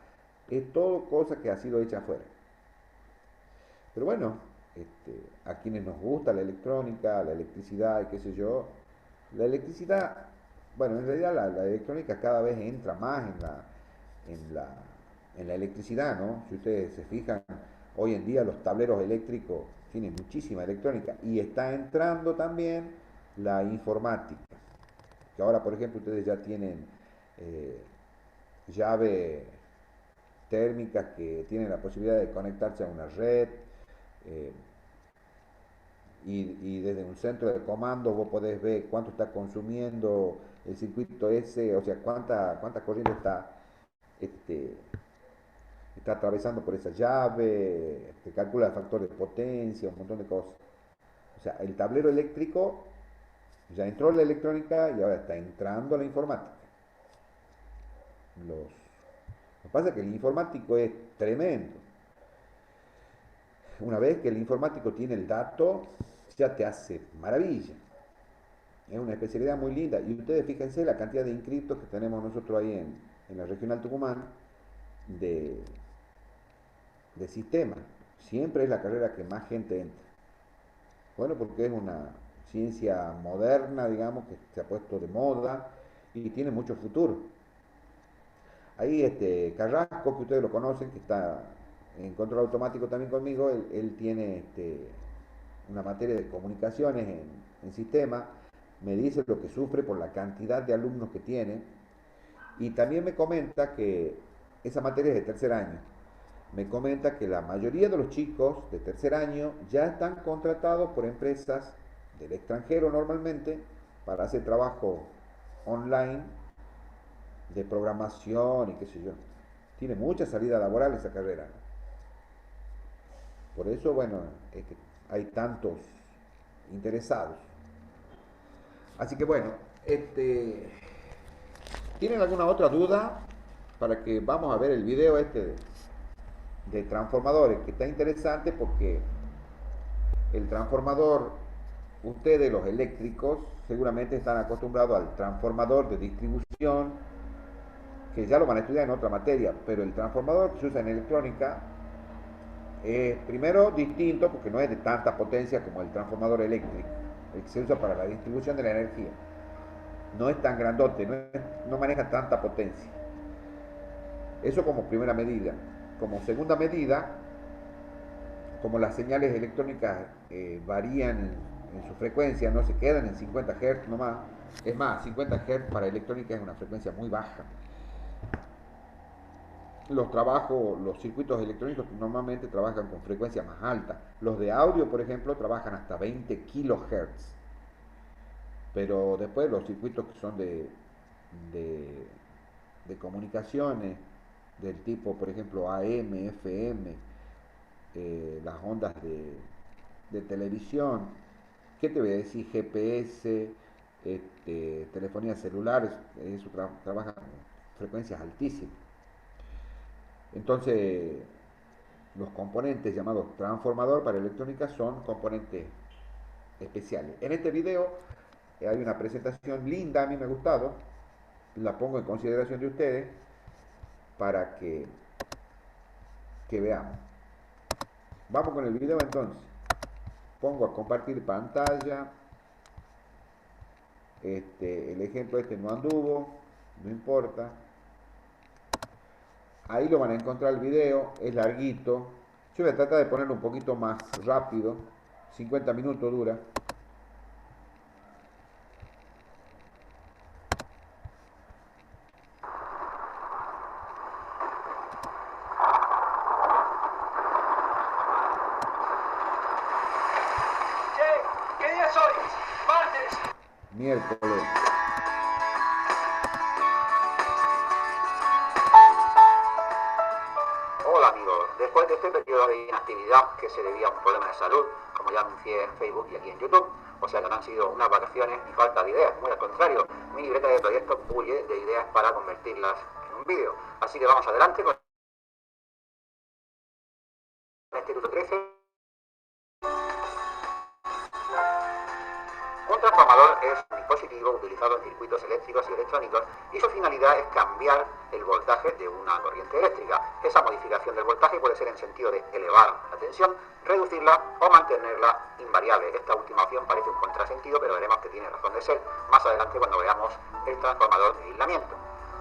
es todo cosa que ha sido hecha afuera. Pero bueno, a quienes nos gusta la electrónica, la electricidad y qué sé yo, la electricidad, bueno, en realidad la electrónica cada vez entra más en la, en la electricidad, ¿no? Si ustedes se fijan, hoy en día los tableros eléctricos tienen muchísima electrónica y está entrando también la informática, que ahora por ejemplo ustedes ya tienen llaves térmicas que tienen la posibilidad de conectarse a una red, eh, y desde un centro de comando vos podés ver cuánto está consumiendo el circuito ese, o sea, cuánta corriente este, está atravesando por esa llave, te calcula el factor de potencia, un montón de cosas. O sea, el tablero eléctrico, ya entró la electrónica y ahora está entrando la informática. Lo que pasa es que el informático es tremendo. Una vez que el informático tiene el dato, ya te hace maravilla. Es una especialidad muy linda. Y ustedes fíjense la cantidad de inscritos que tenemos nosotros ahí en la regional Tucumán de sistema. Siempre es la carrera que más gente entra. Bueno, porque es una ciencia moderna, digamos, que se ha puesto de moda y tiene mucho futuro. Ahí Carrasco, que ustedes lo conocen, que está en control automático también conmigo, él tiene una materia de comunicaciones en sistema, me dice lo que sufre por la cantidad de alumnos que tiene, y también me comenta que esa materia es de tercer año. Me comenta que la mayoría de los chicos de tercer año ya están contratados por empresas del extranjero normalmente para hacer trabajo online de programación y qué sé yo. Tiene mucha salida laboral esa carrera. Por eso, bueno, es que hay tantos interesados. Así que bueno, ¿tienen alguna otra duda para que vamos a ver el video de transformadores? Que está interesante porque el transformador, ustedes los eléctricos seguramente están acostumbrados al transformador de distribución, que ya lo van a estudiar en otra materia, pero el transformador que se usa en electrónica es primero distinto porque no es de tanta potencia como el transformador eléctrico, el que se usa para la distribución de la energía. No es tan grandote, no maneja tanta potencia. Eso como primera medida. Como segunda medida, como las señales electrónicas varían en su frecuencia, no se quedan en 50 Hz nomás. Es más, 50 Hz para electrónica es una frecuencia muy baja. los circuitos electrónicos normalmente trabajan con frecuencias más altas. Los de audio, por ejemplo, trabajan hasta 20 kilohertz. Pero después los circuitos que son de, de comunicaciones del tipo, por ejemplo, AM, FM, las ondas de televisión, ¿qué te voy a decir? GPS, telefonía celular, eso trabaja con frecuencias altísimas. Entonces, los componentes llamados transformador para electrónica son componentes especiales. En este video hay una presentación linda, a mí me ha gustado, la pongo en consideración de ustedes para que veamos. Vamos con el video entonces. Pongo a compartir pantalla. El ejemplo no anduvo, no importa. Ahí lo van a encontrar el video, es larguito. Yo voy a tratar de ponerlo un poquito más rápido. 50 minutos dura. ¿Qué día es hoy? Martes. Miércoles. Hola amigos, después de este periodo de inactividad que se debía a un problema de salud, como ya anuncié en Facebook y aquí en YouTube, o sea que no han sido unas vacaciones ni falta de ideas, muy al contrario, mi libreta de proyectos bulle de ideas para convertirlas en un vídeo. Así que vamos adelante con este Instituto 13. Un transformador es un dispositivo utilizado en circuitos eléctricos y electrónicos y su finalidad es cambiar el voltaje de una corriente eléctrica. Esa modificación del voltaje puede ser en sentido de elevar la tensión, reducirla o mantenerla invariable. Esta última opción parece un contrasentido, pero veremos que tiene razón de ser más adelante cuando veamos el transformador de aislamiento.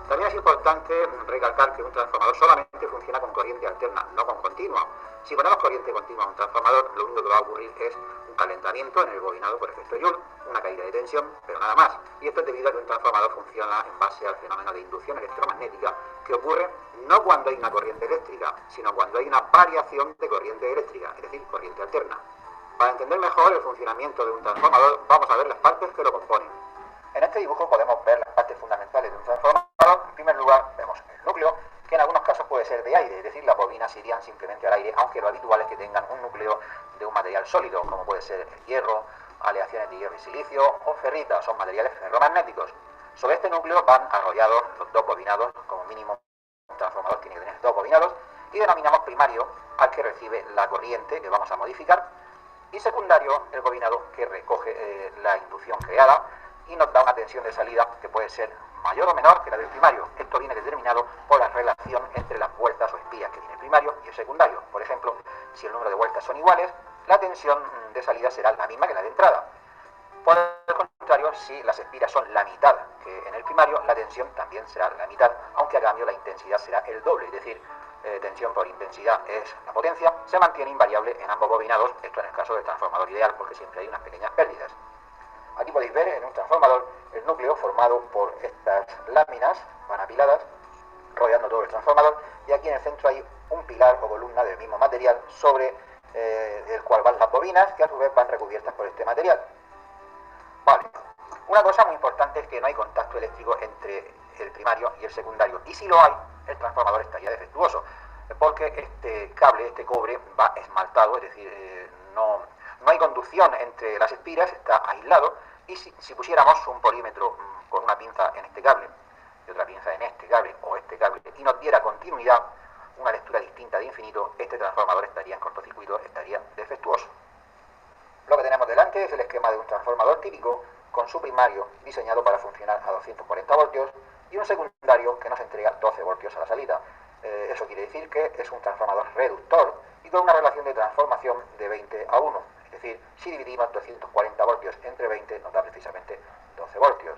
También es importante recalcar que un transformador solamente funciona con corriente alterna, no con continua. Si ponemos corriente continua a un transformador, lo único que va a ocurrir es un calentamiento en el bobinado por efecto Joule, una caída de tensión, pero nada más. Y esto es debido a que un transformador funciona en base al fenómeno de inducción electromagnética, que ocurre no cuando hay una corriente eléctrica, sino cuando hay una variación de corriente eléctrica, es decir, corriente alterna. Para entender mejor el funcionamiento de un transformador, vamos a ver las partes que lo componen. En este dibujo podemos ver las partes fundamentales de un transformador. En primer lugar, vemos el núcleo, que en algunos casos puede ser de aire, es decir, las bobinas irían simplemente al aire, aunque lo habitual es que tengan un núcleo de un material sólido, como puede ser el hierro, aleaciones de hierro y silicio o ferrita, son materiales ferromagnéticos. Sobre este núcleo van arrollados los dos bobinados, como mínimo un transformador tiene que tener dos bobinados, y denominamos primario al que recibe la corriente que vamos a modificar, y secundario el bobinado que recoge la inducción creada y nos da una tensión de salida que puede ser mayor o menor que la del primario. Esto viene determinado por la relación entre las vueltas o espías que tiene el primario y el secundario. Por ejemplo, si el número de vueltas son iguales, la tensión de salida será la misma que la de entrada. Por el contrario, si las espiras son la mitad que en el primario, la tensión también será la mitad, aunque a cambio la intensidad será el doble, es decir, tensión por intensidad es la potencia, se mantiene invariable en ambos bobinados, esto en el caso del transformador ideal, porque siempre hay unas pequeñas pérdidas. Aquí podéis ver en un transformador el núcleo formado por estas láminas van apiladas, rodeando todo el transformador, y aquí en el centro hay un pilar o columna del mismo material sobre el cual van las bobinas, que a su vez van recubiertas por este material. Vale. Una cosa muy importante es que no hay contacto eléctrico entre el primario y el secundario, y si lo hay, el transformador estaría defectuoso, porque este cable, este cobre, va esmaltado, es decir, no hay conducción entre las espiras, está aislado, y si pusiéramos un polímetro con una pinza en este cable y otra pinza en este cable o este cable y nos diera continuidad, una lectura distinta de infinito, este transformador estaría en cortocircuito, estaría defectuoso. Lo que tenemos delante es el esquema de un transformador típico con su primario diseñado para funcionar a 240 voltios y un secundario que nos entrega 12 voltios a la salida. Eso quiere decir que es un transformador reductor y con una relación de transformación de 20 a 1. Es decir, si dividimos 240 voltios entre 20 nos da precisamente 12 voltios.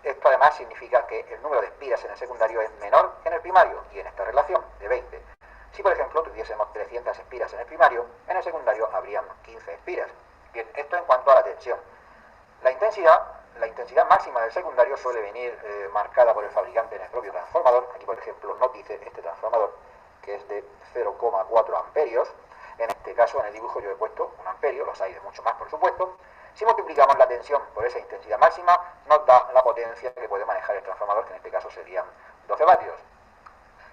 Esto además significa que el número de espiras en el secundario es menor que en el primario y en esta relación de 20. Si por ejemplo tuviésemos 300 espiras en el primario, en el secundario habrían 15 espiras. Bien, esto en cuanto a la tensión. La intensidad La intensidad máxima del secundario suele venir marcada por el fabricante en el propio transformador. Aquí, por ejemplo, nos dice este transformador que es de 0,4 amperios. En este caso, en el dibujo yo he puesto 1 amperio, los hay de mucho más, por supuesto. Si multiplicamos la tensión por esa intensidad máxima, nos da la potencia que puede manejar el transformador, que en este caso serían 12 vatios.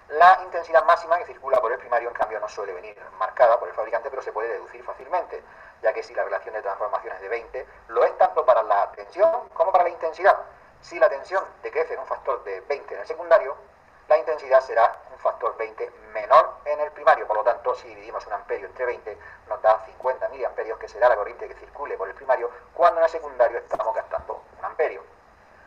La intensidad máxima que circula por el primario, en cambio, no suele venir marcada por el fabricante, pero se puede deducir fácilmente, ya que si la relación de transformación es de 20, lo es tanto para la tensión como para la intensidad. Si la tensión decrece en un factor de 20 en el secundario, la intensidad será un factor 20 menor en el primario. Por lo tanto, si dividimos un amperio entre 20, nos da 50 miliamperios, que será la corriente que circule por el primario, cuando en el secundario estamos gastando 1 amperio.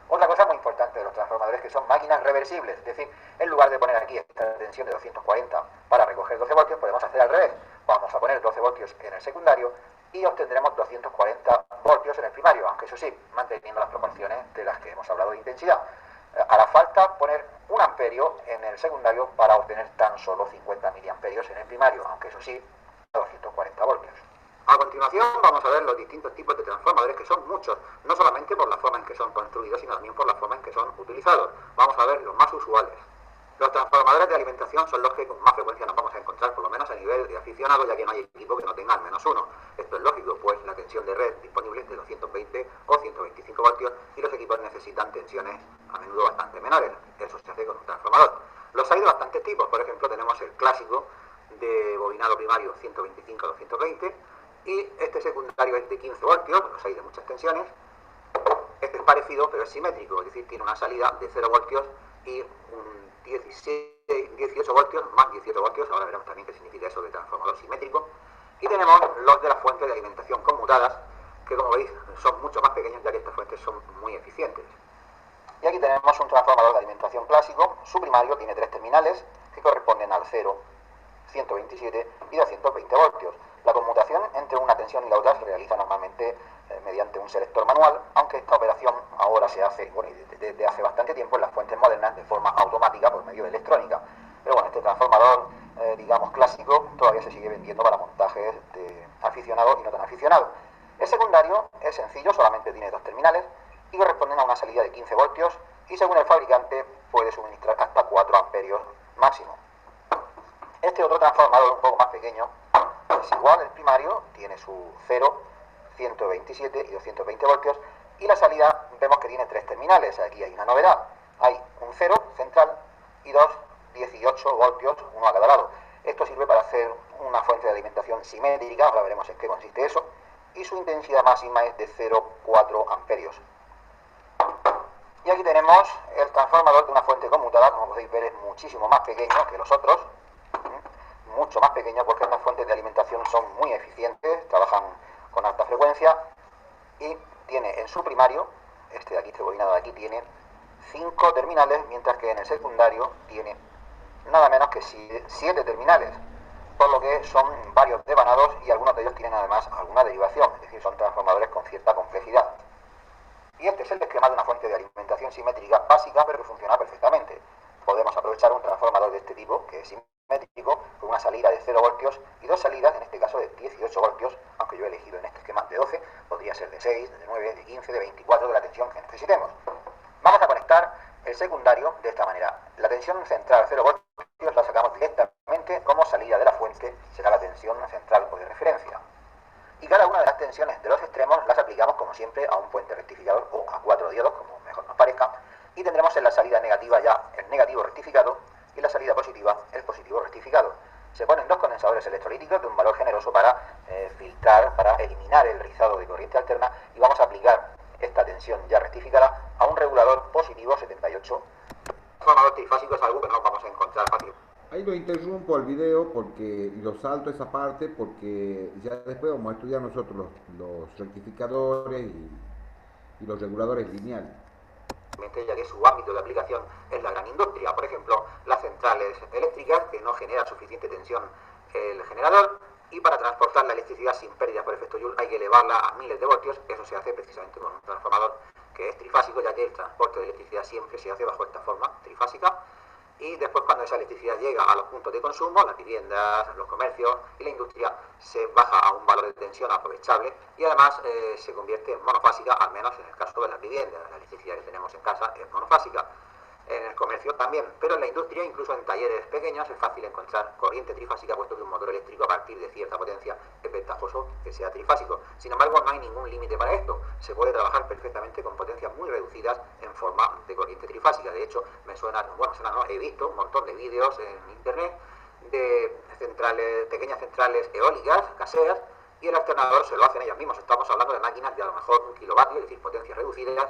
Otra cosa muy importante de los transformadores es que son máquinas reversibles, es decir, en lugar de poner aquí esta tensión de 240 para recoger 12 voltios, podemos hacer al revés. Vamos a poner 12 voltios en el secundario y obtendremos 240 voltios en el primario, aunque eso sí, manteniendo las proporciones de las que hemos hablado de intensidad. Hará falta poner 1 amperio en el secundario para obtener tan solo 50 miliamperios en el primario, aunque eso sí, 240 voltios. A continuación vamos a ver los distintos tipos de transformadores, que son muchos, no solamente por la forma en que son construidos, sino también por la forma en que son utilizados. Vamos a ver los más usuales. Los transformadores de alimentación son los que con más frecuencia nos vamos a encontrar, por lo menos a nivel de aficionado, ya que no hay equipo que no tenga al menos uno. Esto es lógico, pues la tensión de red disponible es de 220 o 125 voltios y los equipos necesitan tensiones a menudo bastante menores. Eso se hace con un transformador. Los hay de bastantes tipos, por ejemplo tenemos el clásico de bobinado primario 125 a 220 y este secundario es de 15 voltios, los hay de muchas tensiones. Este es parecido, pero es simétrico, es decir, tiene una salida de 0 voltios y un 18 voltios más 18 voltios. Ahora veremos también qué significa eso de transformador simétrico. Y tenemos los de las fuentes de alimentación conmutadas, que como veis son mucho más pequeños, ya que estas fuentes son muy eficientes. Y aquí tenemos un transformador de alimentación clásico. Su primario tiene 3 terminales que corresponden al 0, 127 y 220 voltios. La conmutación entre una tensión y la otra se realiza normalmente mediante un selector manual, aunque esta operación ahora se hace, bueno, desde hace bastante tiempo en las fuentes modernas de forma automática por medio de electrónica. Pero bueno, este transformador, digamos clásico, todavía se sigue vendiendo para montajes de aficionados y no tan aficionados. El secundario es sencillo, solamente tiene 2 terminales y corresponden a una salida de 15 voltios y según el fabricante puede suministrar hasta 4 amperios máximo. Este otro transformador un poco más pequeño es igual, el primario tiene su 0, 127 y 220 voltios y la salida vemos que tiene 3 terminales. Aquí hay una novedad, hay un 0 central y 2 18 voltios, uno a cada lado. Esto sirve para hacer una fuente de alimentación simétrica, ahora veremos en qué consiste eso, y su intensidad máxima es de 0,4 amperios. Y aquí tenemos el transformador de una fuente conmutada, como podéis ver es muchísimo más pequeño que los otros, mucho más pequeño porque estas fuentes de alimentación son muy eficientes, trabajan con alta frecuencia y tiene en su primario, este de aquí, este bobinado de aquí, tiene 5 terminales, mientras que en el secundario tiene nada menos que 7 terminales, por lo que son varios devanados y algunos de ellos tienen además alguna derivación, es decir, son transformadores con cierta complejidad. Y este es el esquema de una fuente de alimentación simétrica básica, pero que funciona perfectamente. Podemos aprovechar un transformador de este tipo, que es simétrico, con una salida de 0 voltios y 2 salidas, en este caso de 18 voltios, aunque yo he elegido en este esquema de 12, podría ser de 6, de 9, de 15, de 24, de la tensión que necesitemos. Vamos a conectar el secundario de esta manera. La tensión central 0 voltios la sacamos directamente como salida de la fuente, será la tensión central o de referencia. Y cada una de las tensiones de los extremos las aplicamos como siempre a un puente rectificador o a 4 diodos, como mejor nos parezca, y tendremos en la salida negativa ya el negativo rectificado y en la salida positiva el positivo rectificado. Se ponen 2 condensadores electrolíticos de un valor generoso para filtrar, para eliminar el rizado de corriente alterna, y vamos a aplicar esta tensión ya rectificada a un regulador positivo 78. El transformador trifásico es algo que no vamos a encontrar fácil. Ahí lo interrumpo el video y lo salto esa parte porque ya después vamos a estudiar nosotros los rectificadores y los reguladores lineales. Ya que su ámbito de aplicación es la gran industria, por ejemplo, las centrales eléctricas que no generan suficiente tensión el generador y para transportar la electricidad sin pérdidas por efecto Joule hay que elevarla a miles de voltios. Eso se hace precisamente con un transformador que es trifásico, ya que el transporte de electricidad siempre se hace bajo esta forma trifásica. Y después, cuando esa electricidad llega a los puntos de consumo, las viviendas, los comercios y la industria, se baja a un valor de tensión aprovechable y además se convierte en monofásica, al menos en el caso de las viviendas. La electricidad que tenemos en casa es monofásica. En el comercio también, pero en la industria, incluso en talleres pequeños, es fácil encontrar corriente trifásica, puesto que un motor eléctrico a partir de cierta potencia es ventajoso que sea trifásico. Sin embargo, no hay ningún límite para esto. Se puede trabajar perfectamente con potencias muy reducidas en forma de corriente trifásica. De hecho, me suena, bueno, no, he visto un montón de vídeos en internet de centrales, pequeñas centrales eólicas, caseras, y el alternador se lo hacen ellos mismos. Estamos hablando de máquinas de a lo mejor 1 kilovatio, es decir, potencias reducidas,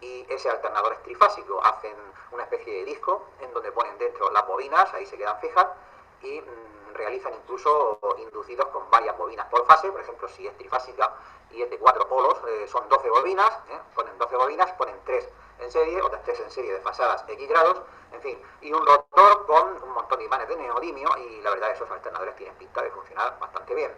y ese alternador es trifásico. Hacen una especie de disco en donde ponen dentro las bobinas, ahí se quedan fijas, y realizan incluso inducidos con varias bobinas por fase. Por ejemplo, si es trifásica y es de 4 polos, son 12 bobinas, ponen 12 bobinas, ponen 3 en serie, otras 3 en serie desfasadas X grados, en fin, y un rotor con un montón de imanes de neodimio, y la verdad esos alternadores tienen pinta de funcionar bastante bien.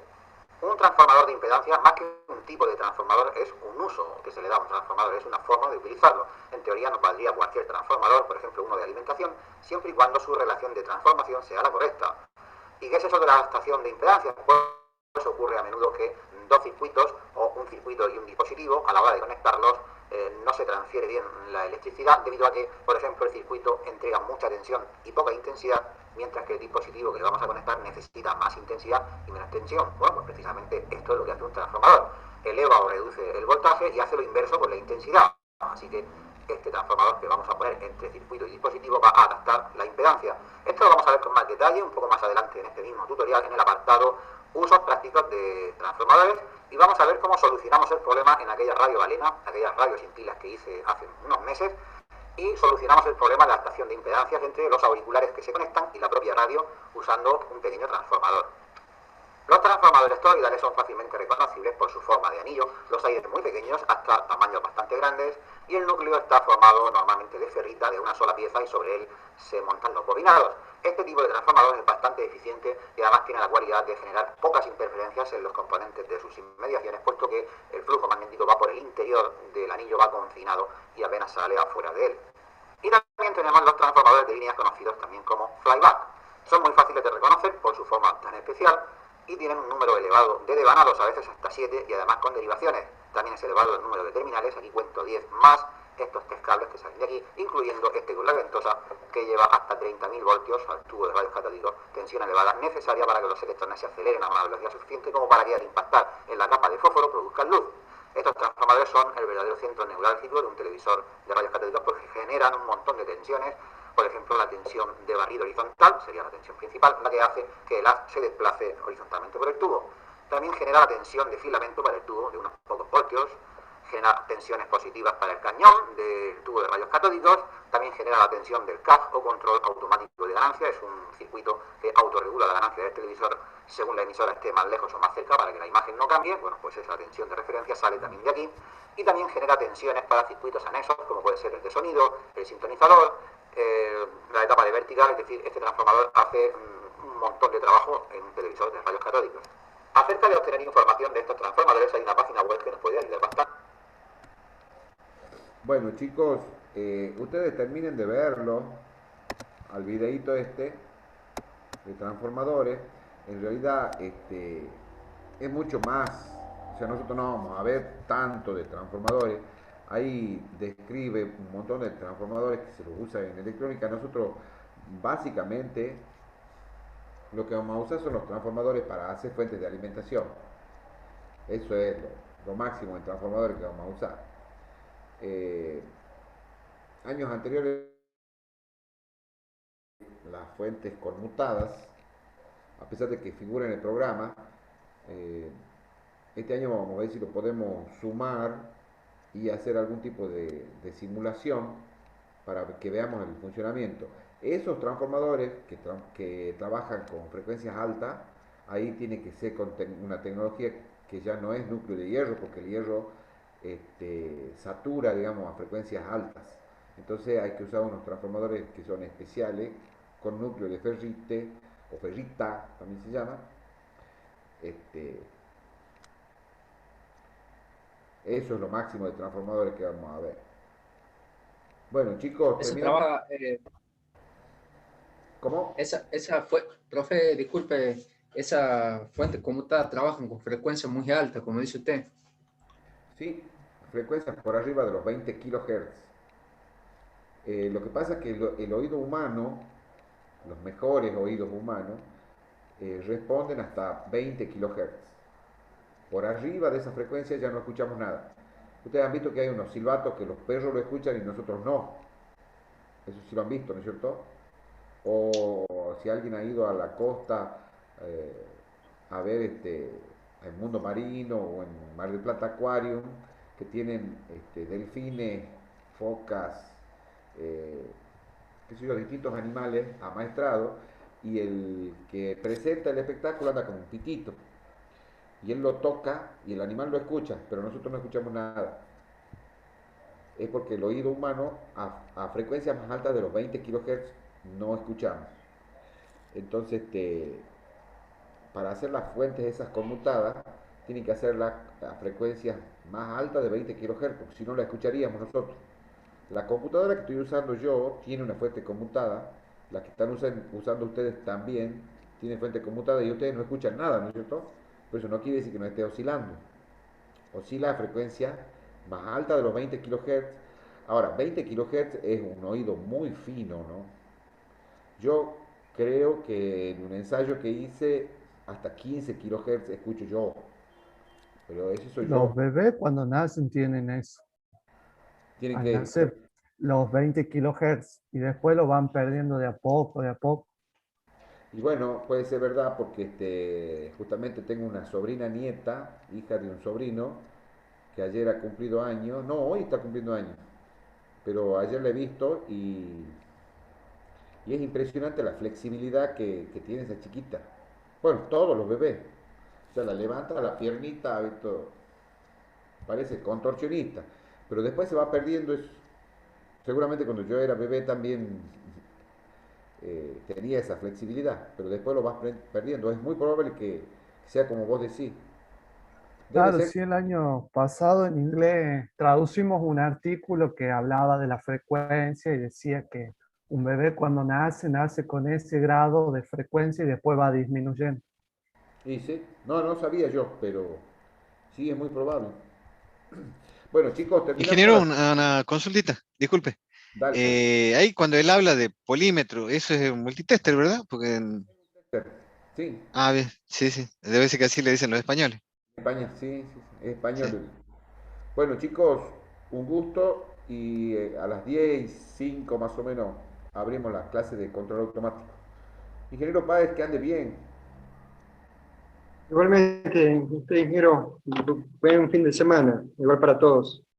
Un transformador de impedancia, más que un tipo de transformador, es un uso que se le da a un transformador, es una forma de utilizarlo. En teoría nos valdría cualquier transformador, por ejemplo uno de alimentación, siempre y cuando su relación de transformación sea la correcta. ¿Y qué es eso de la adaptación de impedancia? Pues ocurre a menudo que dos circuitos, o un circuito y un dispositivo, a la hora de conectarlos, no se transfiere bien la electricidad, debido a que, por ejemplo, el circuito entrega mucha tensión y poca intensidad, mientras que el dispositivo que le vamos a conectar necesita más intensidad y menos tensión. Bueno, pues precisamente esto es lo que hace un transformador. Eleva o reduce el voltaje y hace lo inverso con la intensidad. Así que este transformador que vamos a poner entre circuito y dispositivo va a adaptar la impedancia. Esto lo vamos a ver con más detalle un poco más adelante en este mismo tutorial, en el apartado usos prácticos de transformadores, y vamos a ver cómo solucionamos el problema en aquella radio balena, aquellas radios sin pilas que hice hace unos meses, y solucionamos el problema de adaptación de impedancias entre los auriculares que se conectan y la propia radio usando un pequeño transformador. Los transformadores toroidales son fácilmente reconocibles por su forma de anillo. Los hay desde muy pequeños hasta tamaños bastante grandes, y el núcleo está formado normalmente de ferrita de una sola pieza y sobre él se montan los bobinados. Este tipo de transformador es bastante eficiente y además tiene la cualidad de generar pocas interferencias en los componentes de sus inmediaciones, puesto que el flujo magnético va por el interior del anillo, va confinado y apenas sale afuera de él. Y también tenemos los transformadores de líneas conocidos también como flyback. Son muy fáciles de reconocer por su forma tan especial y tienen un número elevado de devanados, a veces hasta 7, y además con derivaciones. También es elevado el número de terminales, aquí cuento 10 más estos 3 cables que salen de aquí, incluyendo este con la ventosa, que lleva hasta 30.000 voltios al tubo de rayos catódicos, tensión elevada necesaria para que los electrones se aceleren a una velocidad suficiente como para que al impactar en la capa de fósforo produzcan luz. Estos transformadores son el verdadero centro neurálgico de un televisor de rayos catódicos, porque generan un montón de tensiones. Por ejemplo, la tensión de barrido horizontal sería la tensión principal, la que hace que el haz se desplace horizontalmente por el tubo. También genera la tensión de filamento para el tubo de unos pocos voltios, genera tensiones positivas para el cañón del tubo de rayos catódicos, también genera la tensión del CAG o control automático de ganancia. Es un circuito que autorregula la ganancia del televisor según la emisora esté más lejos o más cerca para que la imagen no cambie. Bueno, pues esa tensión de referencia sale también de aquí, y también genera tensiones para circuitos anexos, como puede ser el de sonido, el sintonizador, la etapa de vertical. Es decir, este transformador hace un montón de trabajo en un televisor de rayos catódicos. Acerca de obtener información de estos transformadores hay una página web que nos puede ayudar bastante. Bueno, chicos, ustedes terminen de verlo al videíto este de transformadores. En realidad es mucho más. O sea, nosotros no vamos a ver tanto de transformadores. Ahí describe un montón de transformadores que se los usa en electrónica. Nosotros básicamente lo que vamos a usar son los transformadores para hacer fuentes de alimentación. Eso es lo máximo en transformadores que vamos a usar. Años anteriores, las fuentes conmutadas, a pesar de que figura en el programa, este año vamos a ver si lo podemos sumar y hacer algún tipo de simulación para que veamos el funcionamiento. Esos transformadores que trabajan con frecuencias altas, ahí tiene que ser con una tecnología que ya no es núcleo de hierro, porque el hierro satura, digamos, a frecuencias altas. Entonces hay que usar unos transformadores que son especiales, con núcleo de ferrite, o ferrita también se llama. Eso es lo máximo de transformadores que vamos a ver. Bueno, chicos, Eso trabaja, ¿Cómo? Esa fue, profe, disculpe, esa fuente conmutada trabajan con frecuencia muy alta, como dice usted. Sí, frecuencias por arriba de los 20 kilohertz. Lo que pasa es que el oído humano, los mejores oídos humanos, responden hasta 20 kilohertz. Por arriba de esa frecuencia ya no escuchamos nada. Ustedes han visto que hay unos silbatos que los perros lo escuchan y nosotros no. Eso sí lo han visto, ¿no es cierto? O si alguien ha ido a la costa eh, a ver el mundo marino o en Mar del Plata Aquarium, que tienen delfines, focas, eh, qué sé yo, distintos animales amaestrados, y el que presenta el espectáculo anda con un pitito, y él lo toca y el animal lo escucha, pero nosotros no escuchamos nada. Es porque el oído humano a frecuencias más altas de los 20 kilohertz no escuchamos. Entonces, para hacer las fuentes esas conmutadas, tienen que hacerlas a frecuencias más altas de 20 kHz, porque si no la escucharíamos nosotros. La computadora que estoy usando yo tiene una fuente conmutada, la que están usando ustedes también tiene fuente conmutada y ustedes no escuchan nada, ¿no es cierto? Pero eso no quiere decir que no esté oscilando. Oscila a frecuencia más alta de los 20 kHz. Ahora, 20 kHz es un oído muy fino, ¿no? Yo creo que en un ensayo que hice, hasta 15 kHz escucho yo, pero ese soy Los yo. bebés cuando nacen tienen eso. Tienen Al que, nacer los 20 kilohertz y después lo van perdiendo de a poco, de a poco. y bueno, puede ser verdad porque justamente tengo una sobrina nieta, hija de un sobrino, que ayer ha cumplido años, no, hoy está cumpliendo años, pero ayer la he visto y es impresionante la flexibilidad que tiene esa chiquita. Bueno, todos los bebés. O sea, la levanta la piernita, esto parece contorsionista, pero después se va perdiendo. Seguramente cuando yo era bebé también tenía esa flexibilidad, pero después lo vas perdiendo. Es muy probable que sea como vos decís. Debe Claro, ser, sí, el año pasado en inglés traducimos un artículo que hablaba de la frecuencia y decía que un bebé cuando nace, nace con ese grado de frecuencia y después va disminuyendo. y sí, no, no sabía yo, pero sí es muy probable. Bueno, chicos, terminamos con Ingeniero, la... una consultita, disculpe. Dale. Ahí cuando él habla de polímetro, eso es un multitester, ¿verdad? Porque Sí, ah, bien, sí, sí, debe ser que así le dicen los españoles. España, sí, sí, sí, es Sí. español. Bueno, chicos, un gusto y a las 10:05 más o menos abrimos las clases de control automático. Ingeniero Páez, que ande bien. Igualmente, usted, ingeniero, buen fin de semana, igual para todos.